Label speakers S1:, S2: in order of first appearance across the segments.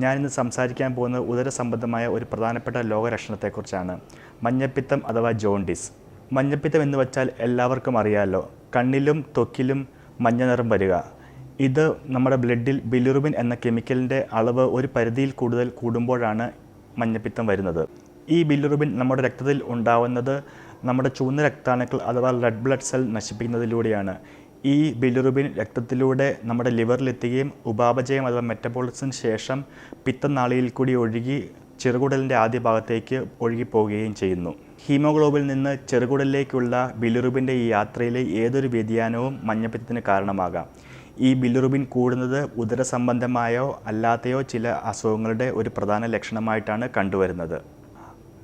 S1: ഞാനിന്ന് സംസാരിക്കാൻ പോകുന്നത് ഉദരസംബന്ധമായ ഒരു പ്രധാനപ്പെട്ട രോഗലക്ഷണത്തെക്കുറിച്ചാണ്. മഞ്ഞപ്പിത്തം അഥവാ ജോണ്ടിസ്. മഞ്ഞപ്പിത്തം എന്ന് വച്ചാൽ എല്ലാവർക്കും അറിയാമല്ലോ, കണ്ണിലും ത്വക്കിലും മഞ്ഞ നിറം വരിക. ഇത് നമ്മുടെ ബ്ലഡിൽ ബിലിറുബിൻ എന്ന കെമിക്കലിൻ്റെ അളവ് ഒരു പരിധിയിൽ കൂടുതൽ കൂടുമ്പോഴാണ് മഞ്ഞപ്പിത്തം വരുന്നത്. ഈ ബിലിറുബിൻ നമ്മുടെ രക്തത്തിൽ ഉണ്ടാവുന്നത് നമ്മുടെ ചുവന്ന രക്താണുക്കൾ അഥവാ റെഡ് ബ്ലഡ് സെൽ നശിപ്പിക്കുന്നതിലൂടെയാണ്. ഈ ബിലിറുബിൻ രക്തത്തിലൂടെ നമ്മുടെ ലിവറിലെത്തുകയും ഉപാപചയം അഥവാ മെറ്റബോളിസത്തിന് ശേഷം പിത്തനാളിയിൽ കൂടി ഒഴുകി ചെറുകുടലിൻ്റെ ആദ്യ ഭാഗത്തേക്ക് ഒഴുകിപ്പോവുകയും ചെയ്യുന്നു. ഹീമോഗ്ലോബിനിൽ നിന്ന് ചെറുകുടലിലേക്കുള്ള ബിലിറുബിൻ്റെ ഈ യാത്രയിലെ ഏതൊരു വ്യതിയാനവും മഞ്ഞപ്പിത്തത്തിന് കാരണമാകാം. ഈ ബിലിറുബിൻ കൂടുന്നത് ഉദരസംബന്ധമായോ അല്ലാതെയോ ചില അസുഖങ്ങളുടെ ഒരു പ്രധാന ലക്ഷണമായിട്ടാണ് കണ്ടുവരുന്നത്.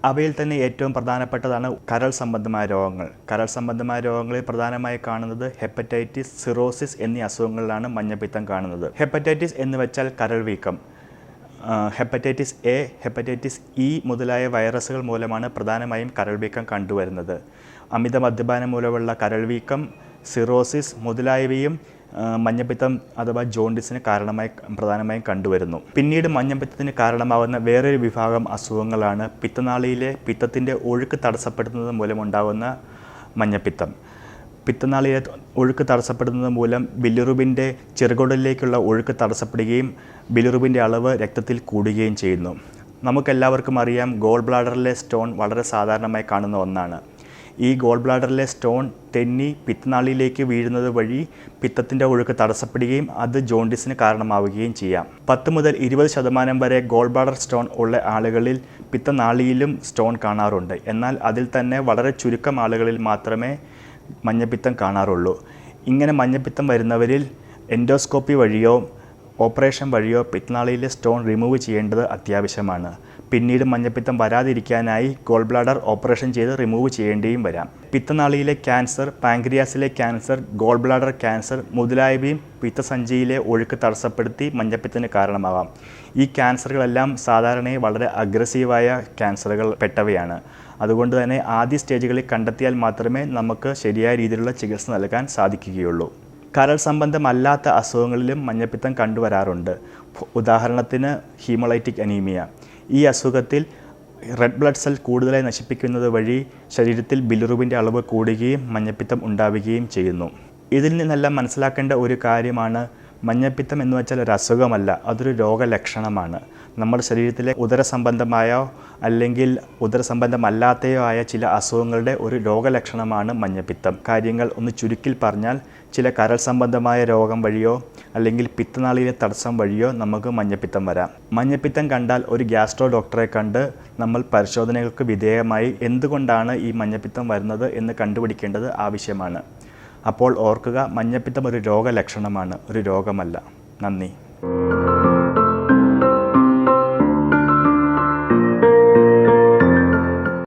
S1: അവയിൽ തന്നെ ഏറ്റവും പ്രധാനപ്പെട്ടതാണ് കരൾ സംബന്ധമായ രോഗങ്ങൾ. കരൾ സംബന്ധമായ രോഗങ്ങളിൽ പ്രധാനമായി കാണുന്നത് ഹെപ്പറ്റൈറ്റിസ്, സിറോസിസ് എന്നീ അസുഖങ്ങളിലാണ് മഞ്ഞപ്പിത്തം കാണുന്നത്. ഹെപ്പറ്റൈറ്റിസ് എന്ന് വെച്ചാൽ കരൾ വീക്കം. ഹെപ്പറ്റൈറ്റിസ് എ, ഹെപ്പറ്റൈറ്റിസ് ഇ മുതലായ വൈറസുകൾ മൂലമാണ് പ്രധാനമായും കരൾ വീക്കം കണ്ടുവരുന്നത്. അമിത മദ്യപാനം മൂലമുള്ള കരൾ വീക്കം, സിറോസിസ് മുതലായവയും മഞ്ഞപ്പിത്തം അഥവാ ജോണ്ടിസിന് പ്രധാനമായും കണ്ടുവരുന്നു. പിന്നീട് മഞ്ഞപ്പിത്തത്തിന് കാരണമാകുന്ന വേറൊരു വിഭാഗം അസുഖങ്ങളാണ് പിത്തനാളിയിലെ പിത്തത്തിൻ്റെ ഒഴുക്ക് തടസ്സപ്പെടുന്നത് മൂലമുണ്ടാകുന്ന മഞ്ഞപ്പിത്തം. പിത്തനാളിയിലെ ഒഴുക്ക് തടസ്സപ്പെടുന്നത് മൂലം ബിലിറുബിൻ്റെ ചെറുകുടലിലേക്കുള്ള ഒഴുക്ക് തടസ്സപ്പെടുകയും ബിലിറുബിൻ്റെ അളവ് രക്തത്തിൽ കൂടുകയും ചെയ്യുന്നു. നമുക്കെല്ലാവർക്കും അറിയാം, ഗോൾ ബ്ലാഡറിലെ സ്റ്റോൺ വളരെ സാധാരണമായി കാണുന്ന ഒന്നാണ്. ഈ ഗോൾ ബ്ലാഡറിലെ സ്റ്റോൺ തെന്നി പിത്തനാളിയിലേക്ക് വീഴുന്നത് വഴി പിത്തത്തിൻ്റെ ഒഴുക്ക് തടസ്സപ്പെടുകയും അത് ജോണ്ടിസിന് കാരണമാവുകയും ചെയ്യാം. 10 മുതൽ 20% വരെ ഗോൾ ബ്ലാഡർ സ്റ്റോൺ ഉള്ള ആളുകളിൽ പിത്തനാളിയിലും സ്റ്റോൺ കാണാറുണ്ട്. എന്നാൽ അതിൽ തന്നെ വളരെ ചുരുക്കം ആളുകളിൽ മാത്രമേ മഞ്ഞപ്പിത്തം കാണാറുള്ളൂ. ഇങ്ങനെ മഞ്ഞപ്പിത്തം വരുന്നവരിൽ എൻഡോസ്കോപ്പി വഴിയോ ഓപ്പറേഷൻ വഴിയോ പിത്തനാളിയിലെ സ്റ്റോൺ റിമൂവ് ചെയ്യേണ്ടത് അത്യാവശ്യമാണ്. പിന്നീട് മഞ്ഞപ്പിത്തം വരാതിരിക്കാനായി ഗോൾ ബ്ലാഡർ ഓപ്പറേഷൻ ചെയ്ത് റിമൂവ് ചെയ്യേണ്ടിയും വരാം. പിത്തനാളിയിലെ ക്യാൻസർ, പാൻക്രിയാസിലെ ക്യാൻസർ, ഗോൾ ബ്ലാഡർ ക്യാൻസർ മുതലായവയും പിത്തസഞ്ചിയിലെ ഒഴുക്ക് തടസ്സപ്പെടുത്തി മഞ്ഞപ്പിത്തത്തിന് കാരണമാകാം. ഈ ക്യാൻസറുകളെല്ലാം സാധാരണയായി വളരെ അഗ്രസീവായ ക്യാൻസറുകൾ പെട്ടവയാണ്. അതുകൊണ്ട് തന്നെ ആദ്യ സ്റ്റേജുകളിൽ കണ്ടെത്തിയാൽ മാത്രമേ നമുക്ക് ശരിയായ രീതിയിലുള്ള ചികിത്സ നൽകാൻ സാധിക്കുകയുള്ളൂ. കരൾ സംബന്ധമല്ലാത്ത അസുഖങ്ങളിലും മഞ്ഞപ്പിത്തം കണ്ടുവരാറുണ്ട്. ഉദാഹരണത്തിന് ഹീമോളൈറ്റിക് അനീമിയ. ഈ അസുഖത്തിൽ റെഡ് ബ്ലഡ് സെൽ കൂടുതലായി നശിപ്പിക്കുന്നത് വഴി ശരീരത്തിൽ ബിലിറുബിൻ്റെ അളവ് കൂടുകയും മഞ്ഞപ്പിത്തം ഉണ്ടാവുകയും ചെയ്യുന്നു. ഇതിൽ നിന്നെല്ലാം മനസ്സിലാക്കേണ്ട ഒരു കാര്യമാണ്, മഞ്ഞപ്പിത്തം എന്ന് വെച്ചാൽ ഒരു അസുഖമല്ല, അതൊരു രോഗലക്ഷണമാണ്. നമ്മുടെ ശരീരത്തിലെ ഉദരസംബന്ധമായോ അല്ലെങ്കിൽ ഉദരസംബന്ധമല്ലാത്തയോ ആയ ചില അസുഖങ്ങളുടെ ഒരു രോഗലക്ഷണമാണ് മഞ്ഞപ്പിത്തം. കാര്യങ്ങൾ ഒന്ന് ചുരുക്കിൽ പറഞ്ഞാൽ, ചില കരൾ സംബന്ധമായ രോഗം വഴിയോ അല്ലെങ്കിൽ പിത്തനാളിയിലെ തടസ്സം വഴിയോ നമുക്ക് മഞ്ഞപ്പിത്തം വരാം. മഞ്ഞപ്പിത്തം കണ്ടാൽ ഒരു ഗ്യാസ്ട്രോ ഡോക്ടറെ കണ്ട് നമ്മൾ പരിശോധനകൾക്ക് വിധേയമായി എന്തുകൊണ്ടാണ് ഈ മഞ്ഞപ്പിത്തം വരുന്നത് എന്ന് കണ്ടുപിടിക്കേണ്ടത് ആവശ്യമാണ്. അപ്പോൾ ഓർക്കുക, മഞ്ഞപ്പിത്തം ഒരു രോഗലക്ഷണമാണ്, ഒരു രോഗമല്ല. നന്ദി.